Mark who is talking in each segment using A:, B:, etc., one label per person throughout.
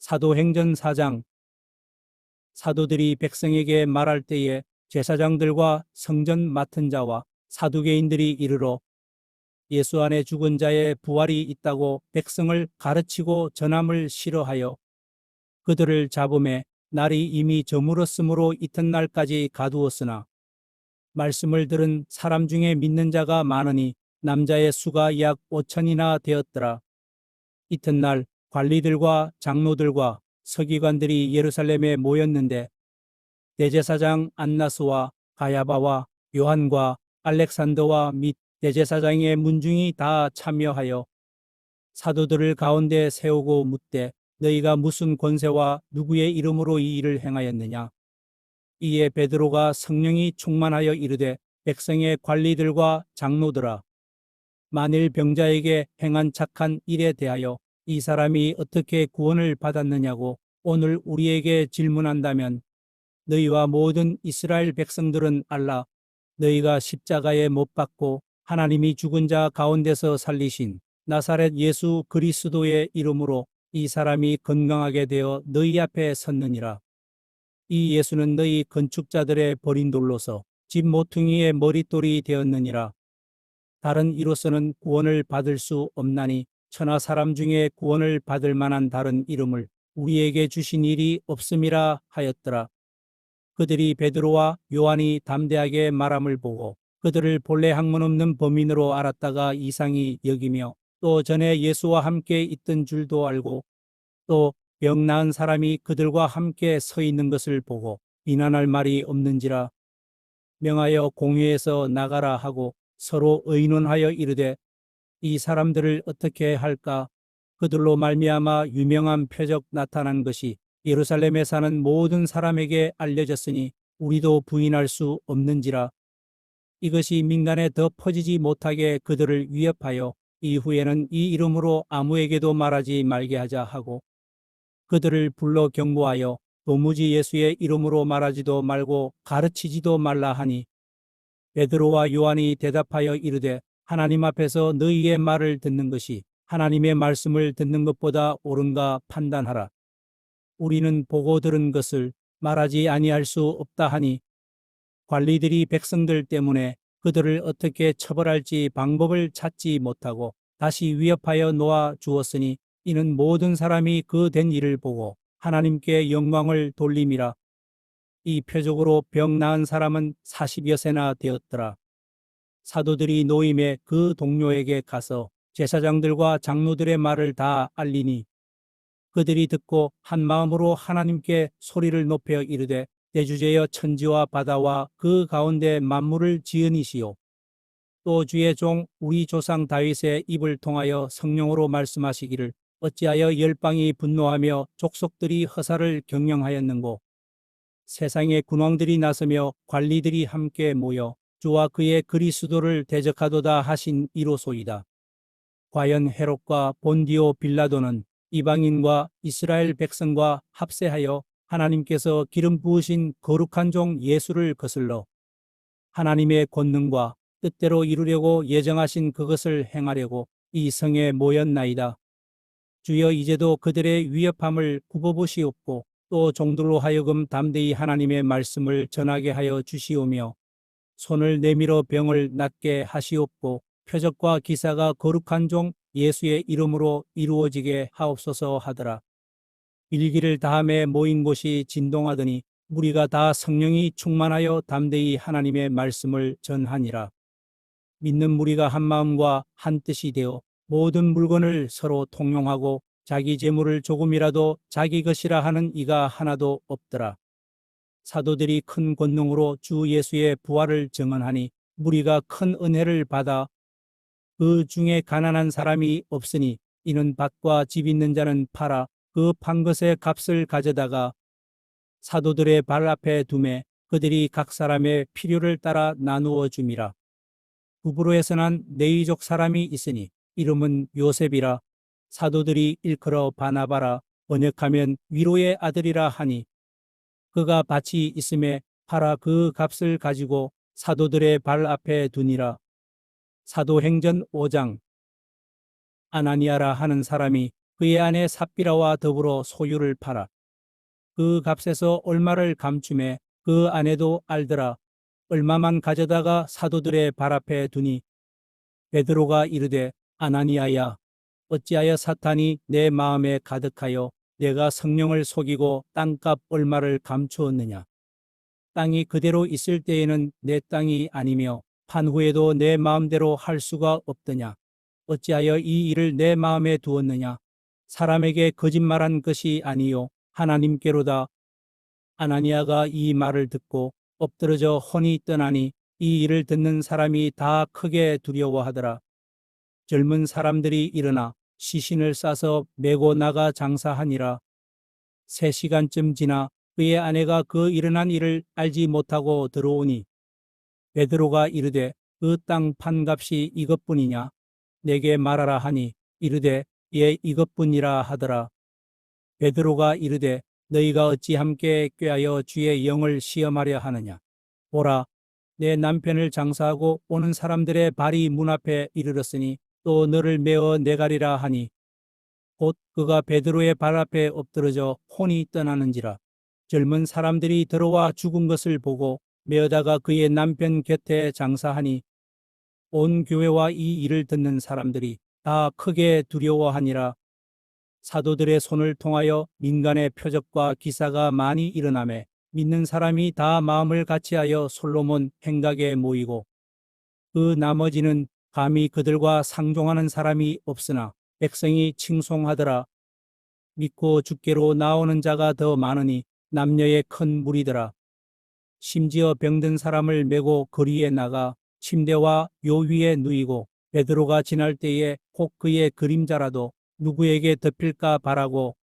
A: 사도행전 4장. 사도들이 백성에게 말할 때에 제사장들과 성전 맡은 자와 사두개인들이 이르러 예수 안에 죽은 자의 부활이 있다고 백성을 가르치고 전함을 싫어하여 그들을 잡음에 날이 이미 저물었으므로 이튿날까지 가두었으나 말씀을 들은 사람 중에 믿는 자가 많으니 남자의 수가 약 5천이나 되었더라. 이튿날 관리들과 장로들과 서기관들이 예루살렘에 모였는데 대제사장 안나스와 가야바와 요한과 알렉산더와 및 대제사장의 문중이 다 참여하여 사도들을 가운데 세우고 묻되 너희가 무슨 권세와 누구의 이름으로 이 일을 행하였느냐. 이에 베드로가 성령이 충만하여 이르되 백성의 관리들과 장로들아, 만일 병자에게 행한 착한 일에 대하여 이 사람이 어떻게 구원을 받았느냐고 오늘 우리에게 질문한다면 너희와 모든 이스라엘 백성들은 알라. 너희가 십자가에 못 박고 하나님이 죽은 자 가운데서 살리신 나사렛 예수 그리스도의 이름으로 이 사람이 건강하게 되어 너희 앞에 섰느니라. 이 예수는 너희 건축자들의 버린 돌로서 집 모퉁이의 머릿돌이 되었느니라. 다른 이로서는 구원을 받을 수 없나니 천하 사람 중에 구원을 받을 만한 다른 이름을 우리에게 주신 일이 없음이라 하였더라. 그들이 베드로와 요한이 담대하게 말함을 보고 그들을 본래 학문 없는 범인으로 알았다가 이상히 여기며 또 전에 예수와 함께 있던 줄도 알고 또 병 나은 사람이 그들과 함께 서 있는 것을 보고 비난할 말이 없는지라 명하여 공회에서 나가라 하고 서로 의논하여 이르되 이 사람들을 어떻게 할까. 그들로 말미암아 유명한 표적 나타난 것이 예루살렘에 사는 모든 사람에게 알려졌으니 우리도 부인할 수 없는지라. 이것이 민간에 더 퍼지지 못하게 그들을 위협하여 이후에는 이 이름으로 아무에게도 말하지 말게 하자 하고 그들을 불러 경고하여 도무지 예수의 이름으로 말하지도 말고 가르치지도 말라 하니 베드로와 요한이 대답하여 이르되 하나님 앞에서 너희의 말을 듣는 것이 하나님의 말씀을 듣는 것보다 옳은가 판단하라. 우리는 보고 들은 것을 말하지 아니할 수 없다 하니 관리들이 백성들 때문에 그들을 어떻게 처벌할지 방법을 찾지 못하고 다시 위협하여 놓아 주었으니 이는 모든 사람이 그 된 일을 보고 하나님께 영광을 돌림이라. 이 표적으로 병 나은 사람은 40여 세나 되었더라. 사도들이 노임에 그 동료에게 가서 제사장들과 장로들의 말을 다 알리니 그들이 듣고 한 마음으로 하나님께 소리를 높여 이르되 대주제여 천지와 바다와 그 가운데 만물을 지으니시오. 또 주의 종 우리 조상 다윗의 입을 통하여 성령으로 말씀하시기를 어찌하여 열방이 분노하며 족속들이 허사를 경영하였는고. 세상의 군왕들이 나서며 관리들이 함께 모여 주와 그의 그리스도를 대적하도다 하신 이로소이다. 과연 헤롯과 본디오 빌라도는 이방인과 이스라엘 백성과 합세하여 하나님께서 기름 부으신 거룩한 종 예수를 거슬러 하나님의 권능과 뜻대로 이루려고 예정하신 그것을 행하려고 이 성에 모였나이다. 주여 이제도 그들의 위협함을 굽어보시옵고 또 종들로 하여금 담대히 하나님의 말씀을 전하게 하여 주시오며 손을 내밀어 병을 낫게 하시옵고 표적과 기사가 거룩한 종 예수의 이름으로 이루어지게 하옵소서 하더라. 일기를 다함에 모인 곳이 진동하더니 무리가 다 성령이 충만하여 담대히 하나님의 말씀을 전하니라. 믿는 무리가 한 마음과 한 뜻이 되어 모든 물건을 서로 통용하고 자기 재물을 조금이라도 자기 것이라 하는 이가 하나도 없더라. 사도들이 큰 권능으로 주 예수의 부활을 증언하니 무리가 큰 은혜를 받아 그 중에 가난한 사람이 없으니 이는 밭과 집 있는 자는 팔아 그 판 것의 값을 가져다가 사도들의 발 앞에 두매 그들이 각 사람의 필요를 따라 나누어 줌이라. 구브로에서 난 네이족 사람이 있으니 이름은 요셉이라. 사도들이 일컬어 바나바라 번역하면 위로의 아들이라 하니 그가 밭이 있음에 팔아 그 값을 가지고 사도들의 발 앞에 두니라. 사도행전 5장. 아나니아라 하는 사람이 그의 아내 삽비라와 더불어 소유를 팔아 그 값에서 얼마를 감춤해 그 아내도 알더라. 얼마만 가져다가 사도들의 발 앞에 두니 베드로가 이르되 아나니아야 어찌하여 사탄이 내 마음에 가득하여 내가 성령을 속이고 땅값 얼마를 감추었느냐. 땅이 그대로 있을 때에는 내 땅이 아니며 판 후에도 내 마음대로 할 수가 없더냐. 어찌하여 이 일을 내 마음에 두었느냐. 사람에게 거짓말한 것이 아니요 하나님께로다. 아나니아가 이 말을 듣고 엎드러져 혼이 떠나니 이 일을 듣는 사람이 다 크게 두려워하더라. 젊은 사람들이 일어나 시신을 싸서 메고 나가 장사하니라. 3시간쯤 지나 그의 아내가 그 일어난 일을 알지 못하고 들어오니 베드로가 이르되 그 땅 판값이 이것뿐이냐 내게 말하라 하니 이르되 예 이것뿐이라 하더라. 베드로가 이르되 너희가 어찌 함께 꾀하여 주의 영을 시험하려 하느냐. 보라 내 남편을 장사하고 오는 사람들의 발이 문 앞에 이르렀으니 또 너를 메어 내가리라 하니 곧 그가 베드로의 발 앞에 엎드러져 혼이 떠나는지라. 젊은 사람들이 들어와 죽은 것을 보고 메어다가 그의 남편 곁에 장사하니 온 교회와 이 일을 듣는 사람들이 다 크게 두려워하니라. 사도들의 손을 통하여 민간의 표적과 기사가 많이 일어나매 믿는 사람이 다 마음을 같이하여 솔로몬 행각에 모이고 그 나머지는 감히 그들과 상종하는 사람이 없으나 백성이 칭송하더라. 믿고 주께로 나오는 자가 더 많으니 남녀의 큰 무리더라. 심지어 병든 사람을 메고 거리에 나가 침대와 요 위에 누이고 베드로가 지날 때에 혹 그의 그림자라도 누구에게 덮일까 바라고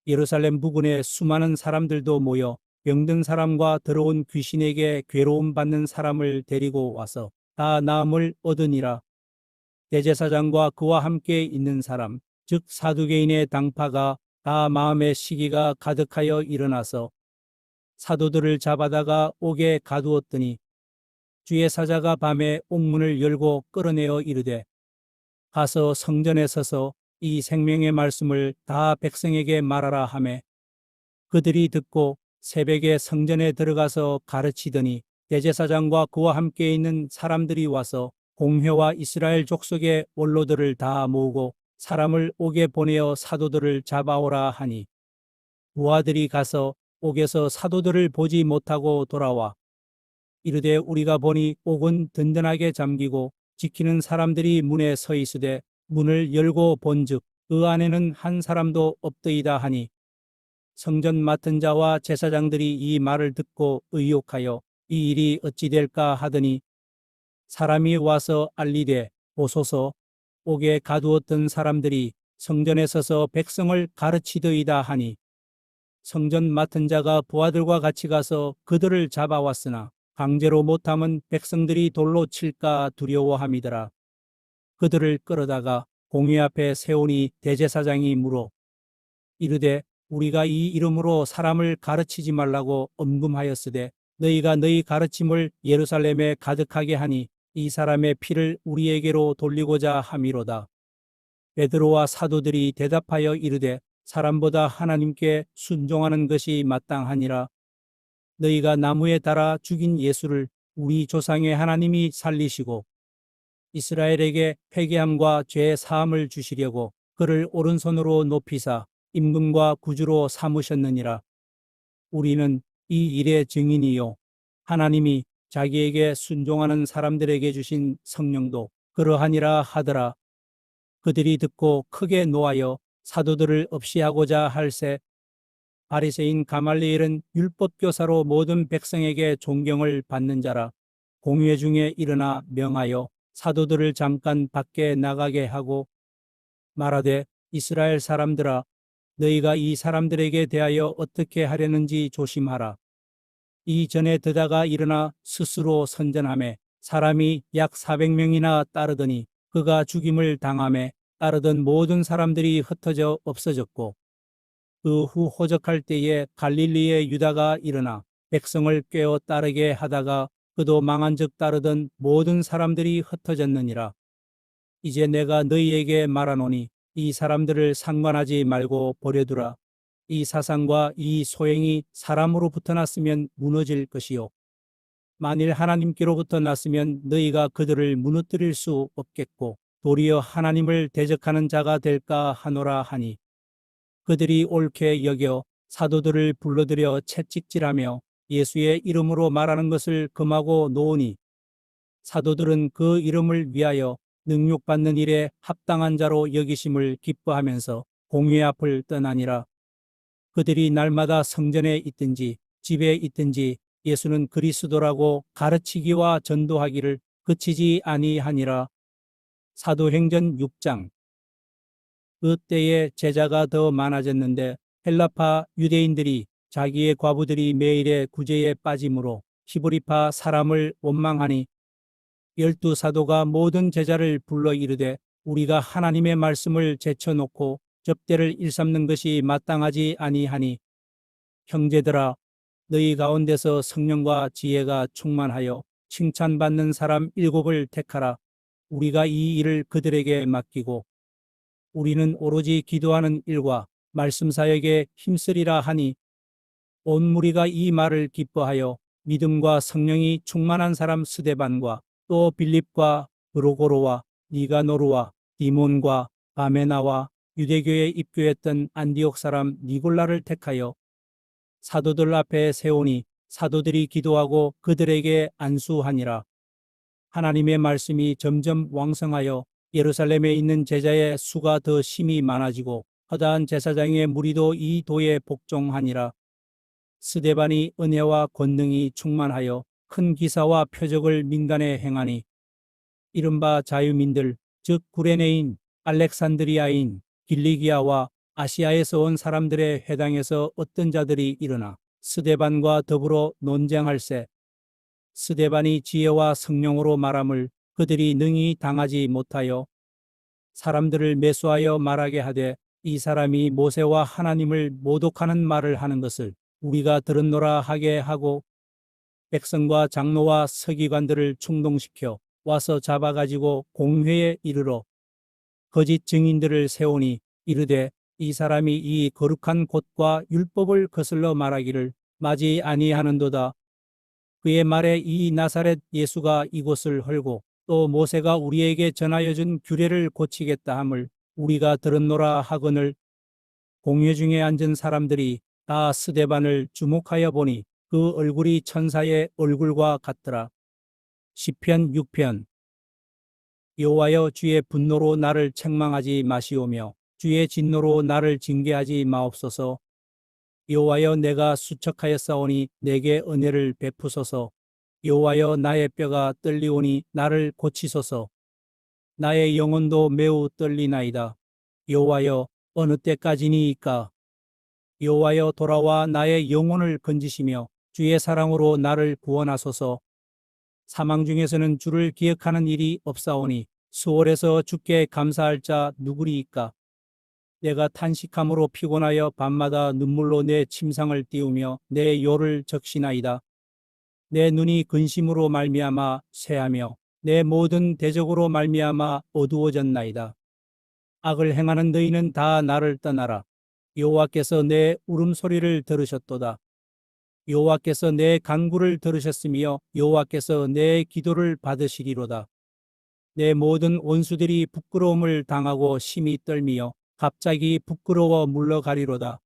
A: 예루살렘 부근에 수많은 사람들도 모여 병든 사람과 더러운 귀신에게 괴로움 받는 사람을 데리고 와서 다 나음을 얻으니라. 대제사장과 그와 함께 있는 사람 즉 사두개인의 당파가 다 마음의 시기가 가득하여 일어나서 사도들을 잡아다가 옥에 가두었더니 주의 사자가 밤에 옥문을 열고 끌어내어 이르되 가서 성전에 서서 이 생명의 말씀을 다 백성에게 말하라 하매 그들이 듣고 새벽에 성전에 들어가서 가르치더니 대제사장과 그와 함께 있는 사람들이 와서 공회와 이스라엘 족속의 원로들을 다 모으고 사람을 옥에 보내어 사도들을 잡아오라 하니 부하들이 가서 옥에서 사도들을 보지 못하고 돌아와 이르되 우리가 보니 옥은 든든하게 잠기고 지키는 사람들이 문에 서 있으되 문을 열고 본즉 그 안에는 한 사람도 없더이다 하니 성전 맡은 자와 제사장들이 이 말을 듣고 의욕하여 이 일이 어찌 될까 하더니 사람이 와서 알리되 보소서 옥에 가두었던 사람들이 성전에 서서 백성을 가르치더이다 하니 성전 맡은 자가 부하들과 같이 가서 그들을 잡아왔으나 강제로 못하면 백성들이 돌로 칠까 두려워함이더라. 그들을 끌어다가 공회 앞에 세우니 대제사장이 물어 이르되 우리가 이 이름으로 사람을 가르치지 말라고 엄금하였으되 너희가 너희 가르침을 예루살렘에 가득하게 하니 이 사람의 피를 우리에게로 돌리고자 함이로다. 베드로와 사도들이 대답하여 이르되 사람보다 하나님께 순종하는 것이 마땅하니라. 너희가 나무에 달아 죽인 예수를 우리 조상의 하나님이 살리시고 이스라엘에게 회개함과 죄 사함을 주시려고 그를 오른손으로 높이사 임금과 구주로 삼으셨느니라. 우리는 이 일의 증인이요 하나님이 자기에게 순종하는 사람들에게 주신 성령도 그러하니라 하더라. 그들이 듣고 크게 노하여 사도들을 없이하고자 할새 바리새인 가말리엘은 율법교사로 모든 백성에게 존경을 받는 자라. 공회 중에 일어나 명하여 사도들을 잠깐 밖에 나가게 하고 말하되 이스라엘 사람들아 너희가 이 사람들에게 대하여 어떻게 하려는지 조심하라. 이전에 드다가 일어나 스스로 선전하매 사람이 약 400명이나 따르더니 그가 죽임을 당하매 따르던 모든 사람들이 흩어져 없어졌고 그 후 호적할 때에 갈릴리의 유다가 일어나 백성을 꿰어 따르게 하다가 그도 망한 즉 따르던 모든 사람들이 흩어졌느니라. 이제 내가 너희에게 말하노니 이 사람들을 상관하지 말고 버려두라. 이 사상과 이 소행이 사람으로부터 났으면 무너질 것이요. 만일 하나님께로부터 났으면 너희가 그들을 무너뜨릴 수 없겠고 도리어 하나님을 대적하는 자가 될까 하노라 하니, 그들이 옳게 여겨 사도들을 불러들여 채찍질하며 예수의 이름으로 말하는 것을 금하고 놓으니, 사도들은 그 이름을 위하여 능욕받는 일에 합당한 자로 여기심을 기뻐하면서 공회 앞을 떠나니라. 그들이 날마다 성전에 있든지 집에 있든지 예수는 그리스도라고 가르치기와 전도하기를 그치지 아니하니라. 사도행전 6장. 그때에 제자가 더 많아졌는데 헬라파 유대인들이 자기의 과부들이 매일의 구제에 빠짐으로 히브리파 사람을 원망하니, 12사도가 모든 제자를 불러 이르되 우리가 하나님의 말씀을 제쳐놓고 접대를 일삼는 것이 마땅하지 아니하니, 형제들아, 너희 가운데서 성령과 지혜가 충만하여 칭찬받는 사람 7을 택하라. 우리가 이 일을 그들에게 맡기고 우리는 오로지 기도하는 일과 말씀 사역에 힘쓰리라 하니, 온 무리가 이 말을 기뻐하여 믿음과 성령이 충만한 사람 스데반과 또 빌립과 브로고로와 니가노르와 디몬과 바메나와 유대교에 입교했던 안디옥 사람 니골라를 택하여 사도들 앞에 세우니, 사도들이 기도하고 그들에게 안수하니라. 하나님의 말씀이 점점 왕성하여 예루살렘에 있는 제자의 수가 더 심히 많아지고 허다한 제사장의 무리도 이 도에 복종하니라. 스데반이 은혜와 권능이 충만하여 큰 기사와 표적을 민간에 행하니, 이른바 자유민들, 즉 구레네인, 알렉산드리아인, 길리기아와 아시아에서 온 사람들의 회당에서 어떤 자들이 일어나 스데반과 더불어 논쟁할세. 스데반이 지혜와 성령으로 말함을 그들이 능히 당하지 못하여 사람들을 매수하여 말하게 하되, 이 사람이 모세와 하나님을 모독하는 말을 하는 것을 우리가 들었노라 하게 하고, 백성과 장로와 서기관들을 충동시켜 와서 잡아가지고 공회에 이르러 거짓 증인들을 세우니, 이르되 이 사람이 이 거룩한 곳과 율법을 거슬러 말하기를 마지 아니하는도다. 그의 말에 이 나사렛 예수가 이곳을 헐고 또 모세가 우리에게 전하여 준 규례를 고치겠다 함을 우리가 들었노라 하거늘, 공회 중에 앉은 사람들이 다 스데반을 주목하여 보니 그 얼굴이 천사의 얼굴과 같더라. 시편 6편. 여호와여, 주의 분노로 나를 책망하지 마시오며 주의 진노로 나를 징계하지 마옵소서. 여호와여, 내가 수척하였사오니 내게 은혜를 베푸소서. 여호와여, 나의 뼈가 떨리오니 나를 고치소서. 나의 영혼도 매우 떨리나이다. 여호와여, 어느 때까지니이까? 여호와여, 돌아와 나의 영혼을 건지시며 주의 사랑으로 나를 구원하소서. 사망 중에서는 주를 기억하는 일이 없사오니 수월에서 주께 감사할 자 누구리이까? 내가 탄식함으로 피곤하여 밤마다 눈물로 내 침상을 띄우며 내 요를 적시나이다. 내 눈이 근심으로 말미암아 쇠하며 내 모든 대적으로 말미암아 어두워졌나이다. 악을 행하는 너희는 다 나를 떠나라. 여호와께서 내 울음소리를 들으셨도다. 여호와께서 내 간구를 들으셨으며 여호와께서 내 기도를 받으시리로다. 내 모든 원수들이 부끄러움을 당하고 심히 떨미어 갑자기 부끄러워 물러가리로다.